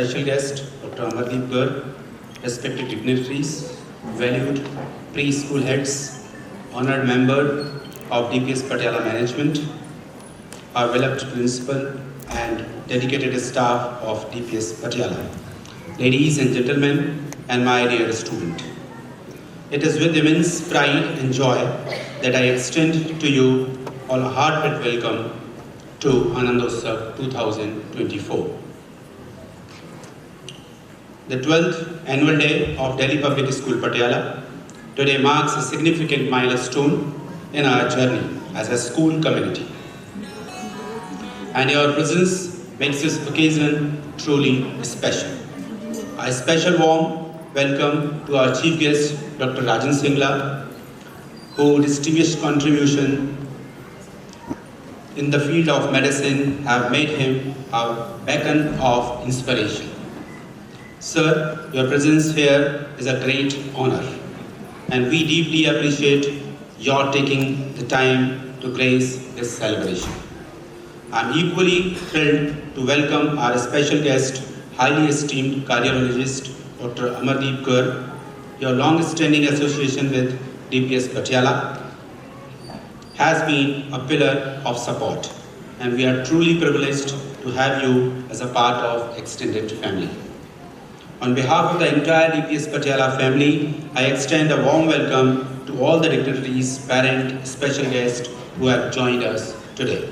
special guest, Dr. Amardeep Garg, respected dignitaries, valued preschool heads, honored member of DPS Patiala Management, our beloved principal and dedicated staff of DPS Patiala, ladies and gentlemen, and my dear student. It is with immense pride and joy that I extend to you all a heartfelt welcome to Anandotsav 2024. The 12th annual day of Delhi Public School Patiala today marks a significant milestone in our journey as a school community. And your presence makes this occasion truly special. A special warm welcome to our chief guest, Dr. Rajan Singla, whose distinguished contribution in the field of medicine have made him a beacon of inspiration. Sir, your presence here is a great honor, and we deeply appreciate your taking the time to grace this celebration. I am equally thrilled to welcome our special guest, highly esteemed cardiologist, Dr. Amardeep Garg. Your long-standing association with DPS Patiala has been a pillar of support, and we are truly privileged to have you as a part of extended family. On behalf of the entire DPS Patiala family, I extend a warm welcome to all the dignitaries, parents, special guests who have joined us today.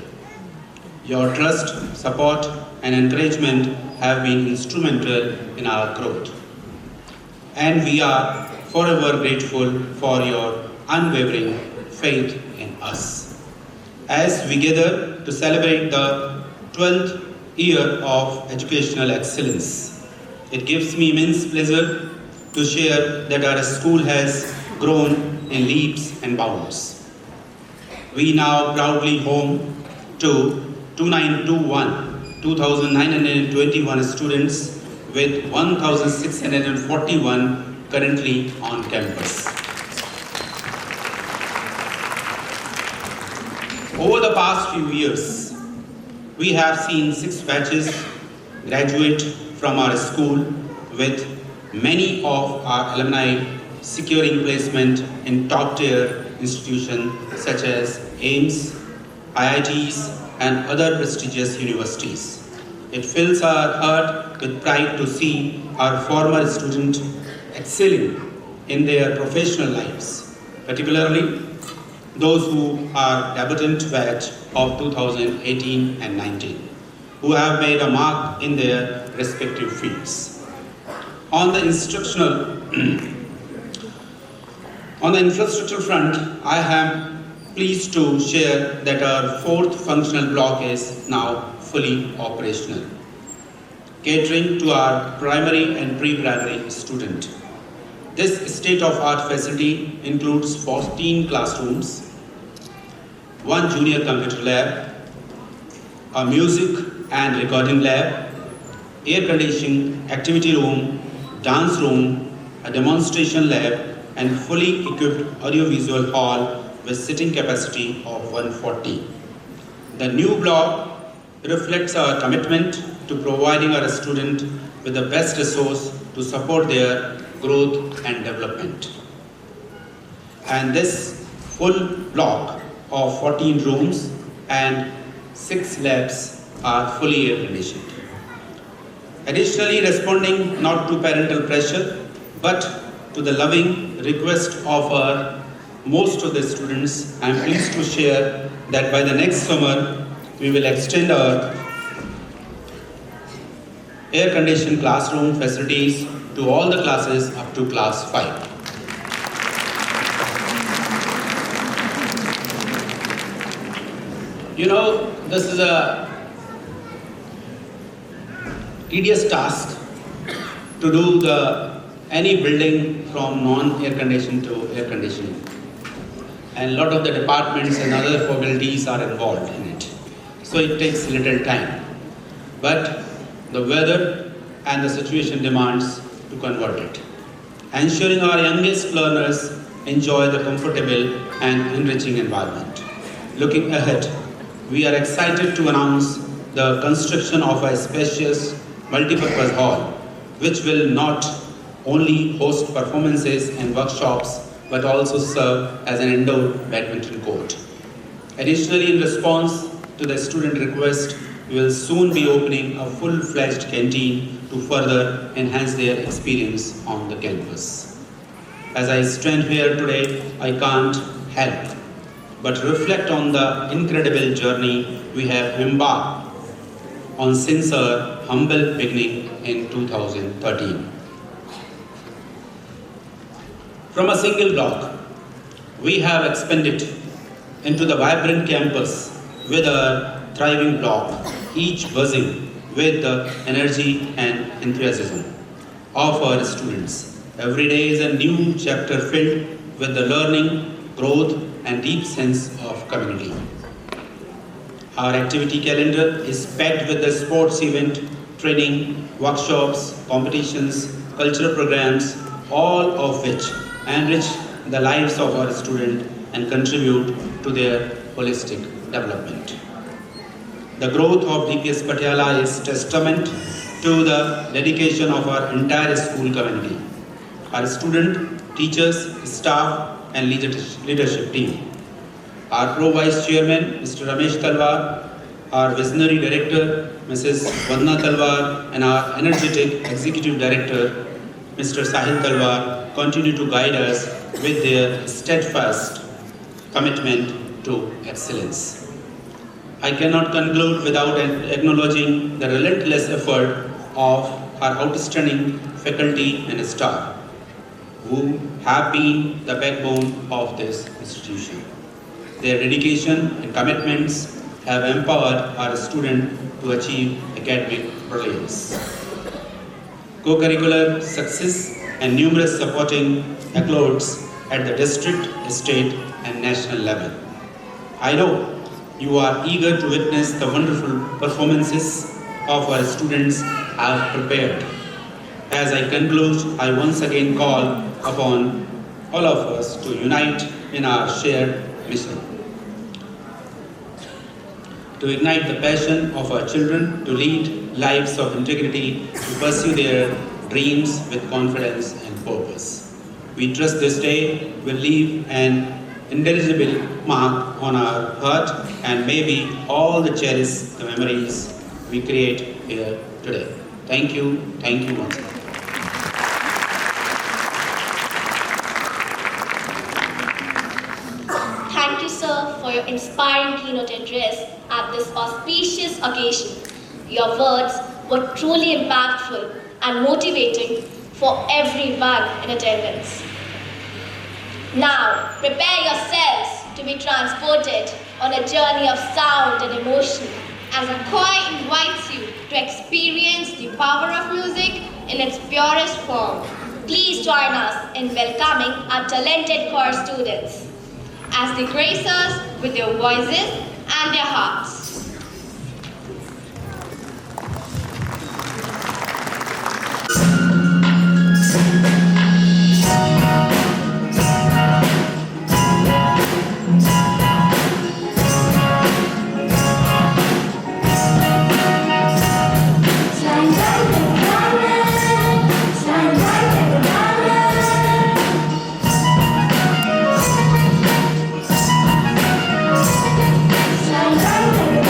Your trust, support, and encouragement have been instrumental in our growth. And we are forever grateful for your unwavering faith in us. As we gather to celebrate the 12th year of educational excellence, it gives me immense pleasure to share that our school has grown in leaps and bounds. We now proudly home to 2,921 students with 1,641 currently on campus. Over the past few years, we have seen 6 batches graduate from our school, with many of our alumni securing placement in top-tier institutions such as AIIMS, IITs, and other prestigious universities. It fills our heart with pride to see our former students excelling in their professional lives, particularly those who are debutant batch of 2018 and 19, who have made a mark in their respective fields. On the infrastructure front, I am pleased to share that our 4th functional block is now fully operational, catering to our primary and pre-primary student. This state-of-art facility includes 14 classrooms, 1 junior computer lab, a music and recording lab, air conditioning, activity room, dance room, a demonstration lab, and fully equipped audiovisual hall with sitting capacity of 140. The new block reflects our commitment to providing our students with the best resource to support their growth and development. And this full block of 14 rooms and 6 labs are fully air conditioned. Additionally, responding not to parental pressure, but to the loving request of most of the students, I am pleased to share that by the next summer, we will extend our air-conditioned classroom facilities to all the classes up to class 5. You know, this is a tedious task to do any building from non-air conditioned to air conditioning. And a lot of the departments and other formalities are involved in it. So it takes little time. But the weather and the situation demands to convert it, ensuring our youngest learners enjoy the comfortable and enriching environment. Looking ahead, we are excited to announce the construction of a spacious multipurpose hall which will not only host performances and workshops but also serve as an indoor badminton court. Additionally, in response to the student request, we will soon be opening a full-fledged canteen to further enhance their experience on the campus. As I stand here today, I can't help but reflect on the incredible journey we have embarked on since our humble beginning in 2013. From a single block, we have expanded into the vibrant campus with a thriving block, each buzzing with the energy and enthusiasm of our students. Every day is a new chapter filled with the learning, growth, and deep sense of community. Our activity calendar is packed with the sports event, training, workshops, competitions, cultural programs, all of which enrich the lives of our students and contribute to their holistic development. The growth of DPS Patiala is testament to the dedication of our entire school community, our student, teachers, staff, and leadership team. Our Pro-Vice Chairman, Mr. Ramesh Talwar, our Visionary Director, Mrs. Vandana Talwar, and our energetic Executive Director, Mr. Sahil Talwar, continue to guide us with their steadfast commitment to excellence. I cannot conclude without acknowledging the relentless effort of our outstanding faculty and staff, who have been the backbone of this institution. Their dedication and commitments have empowered our students to achieve academic brilliance, co-curricular success, and numerous supporting accolades at the district, state, and national level. I know you are eager to witness the wonderful performances of our students have prepared. As I conclude, I once again call upon all of us to unite in our shared mission, to ignite the passion of our children, to lead lives of integrity, to pursue their dreams with confidence and purpose. We trust this day will leave an indelible mark on our heart and maybe all the cherish the memories we create here today. Thank you once again. Thank you, sir, for your inspiring keynote address at this auspicious occasion. Your words were truly impactful and motivating for everyone in attendance. Now, prepare yourselves to be transported on a journey of sound and emotion as a choir invites you to experience the power of music in its purest form. Please join us in welcoming our talented choir students as they grace us with their voices and their hearts. Slide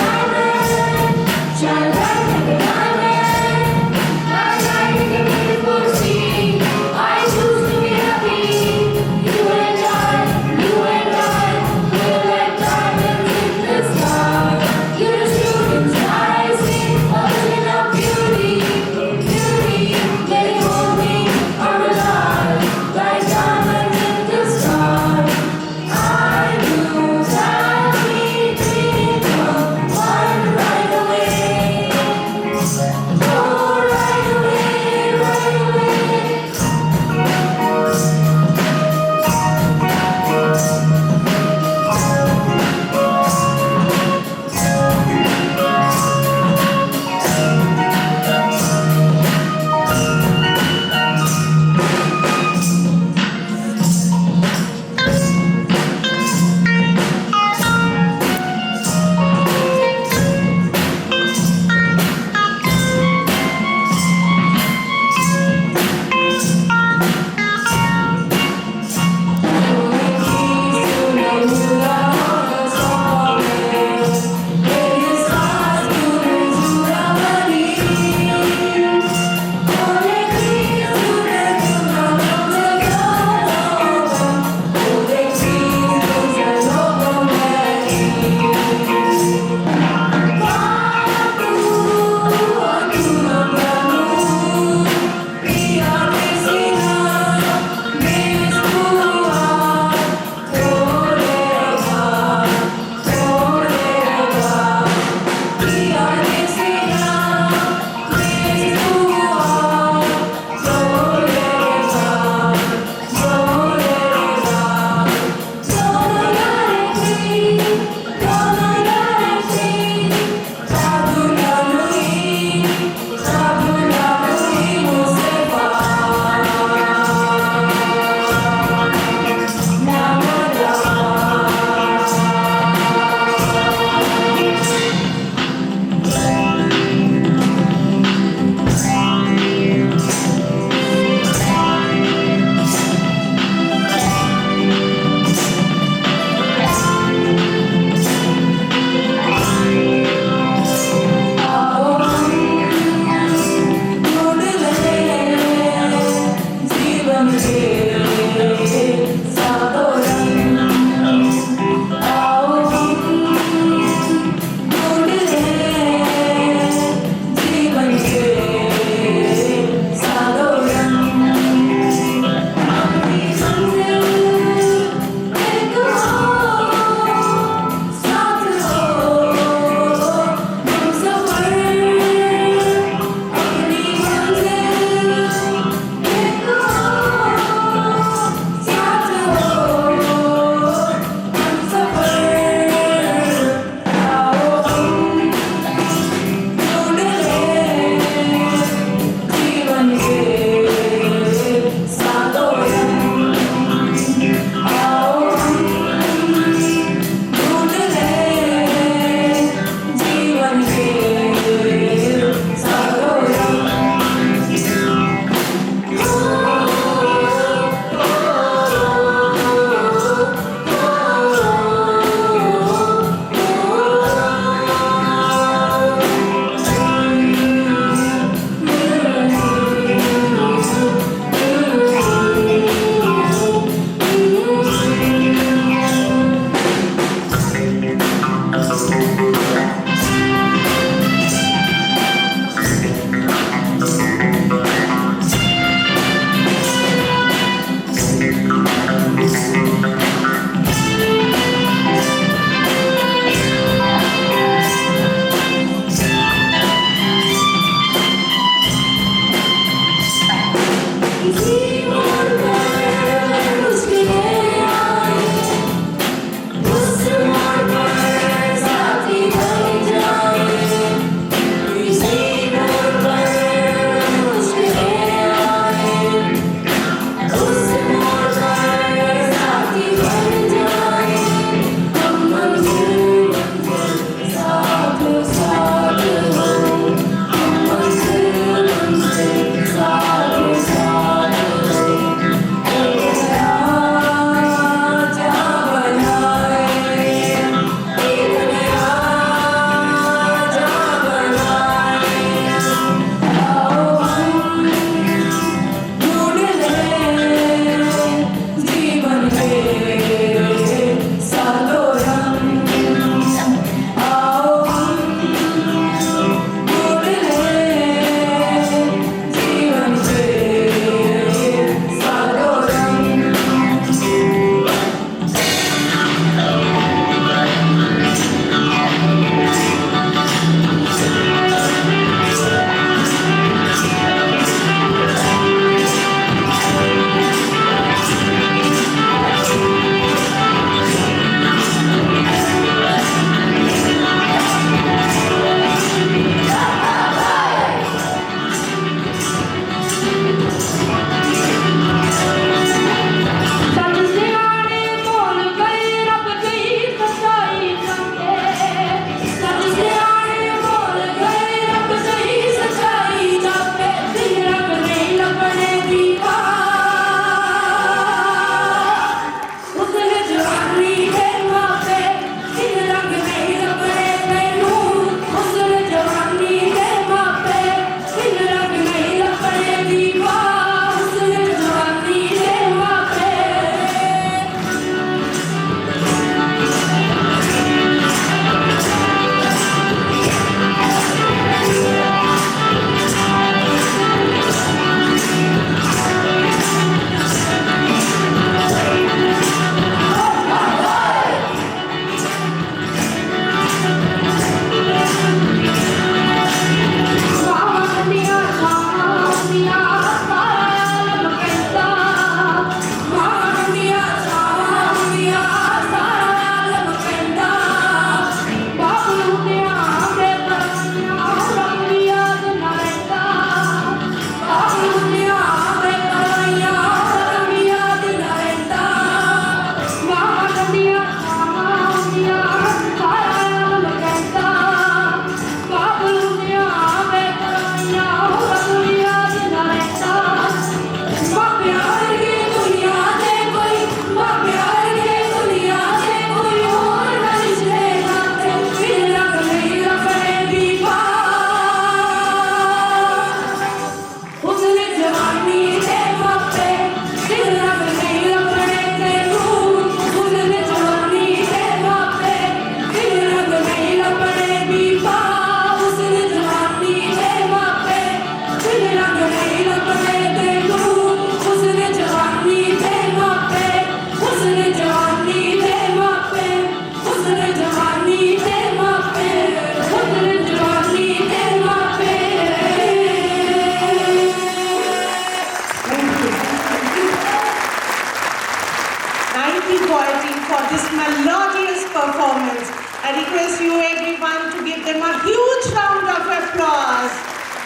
you everyone to give them a huge round of applause.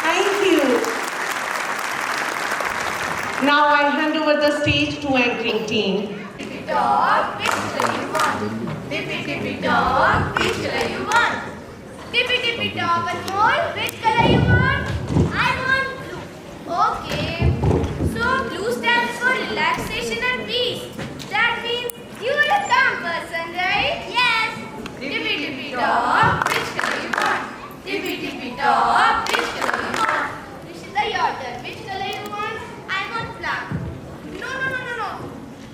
Thank you. Now I hand over the stage to anchoring team. Tippy dog, which color you want? Tippy tippy dog, which color you want? Tippy tippy dog, Anmol, which color you want? I want blue. Okay. So blue stands for relaxation and peace. That means you are a calm person, right? Yes. Tippy tippy dog, which color you want? Tippy tippy dog, which color you want? Rishita, your turn. Which color you want? I want black. No.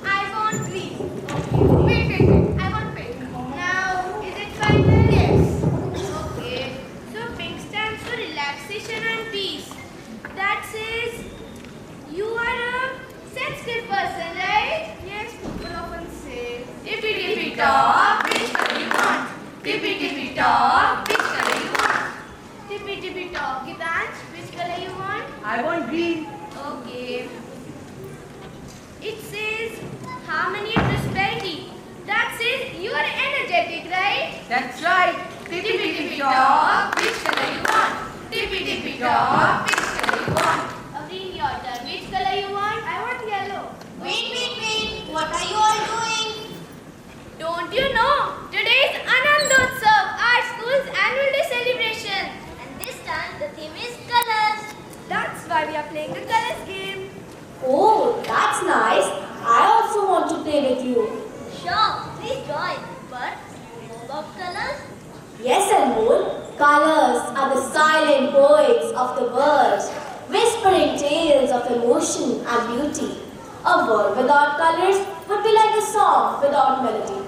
I want green. Okay. Wait. I want pink. Now, is it final? Yes. Okay. So pink stands for relaxation and peace. That says you are a sensitive person, right? Yes, people often say. Tippy tippy dog, which color you want? Tippy tippy dog, which color you want? Tippy tippy dog, Gitansh, which color you want? I want green. Okay. It says harmony and prosperity. That says you are energetic, right? That's right. Tippy tippy dog, which color you want? Tippy tippy dog, which color you want? Aveen, your turn. Which color you want? I want yellow. Wait. What are you all doing? Don't you know? Today is Anandotsav, our school's annual day celebration. And this time the theme is colors. That's why we are playing the colors game. Oh, that's nice. I also want to play with you. Sure, please join. But know about colors? Yes, Anmol. Colors are the silent poets of the world, whispering tales of emotion and beauty. A world without colors would be like a song without melody.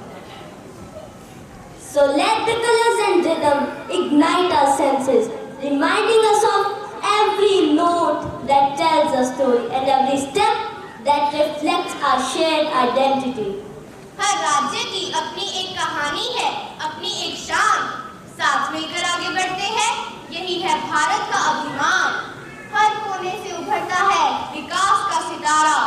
So let the colors and rhythm ignite our senses, reminding us of every note that tells a story and every step that reflects our shared identity. हर राज्य की अपनी एक कहानी है, अपनी एक शान। साथ मिलकर आगे बढ़ते हैं, यही है भारत का अभिमान। हर कोने से उभरता है विकास का सितारा।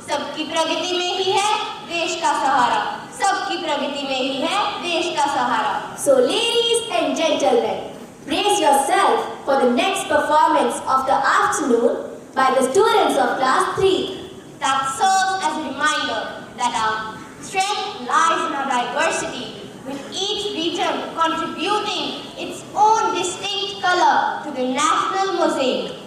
सबकी प्रगति में ही है देश का सहारा। सबकी प्रगति में ही है देश का सहारा। So ladies and gentlemen, brace yourself for the next performance of the afternoon by the students of class 3. That serves as a reminder that our strength lies in our diversity, with each region contributing its own distinct color to the national mosaic.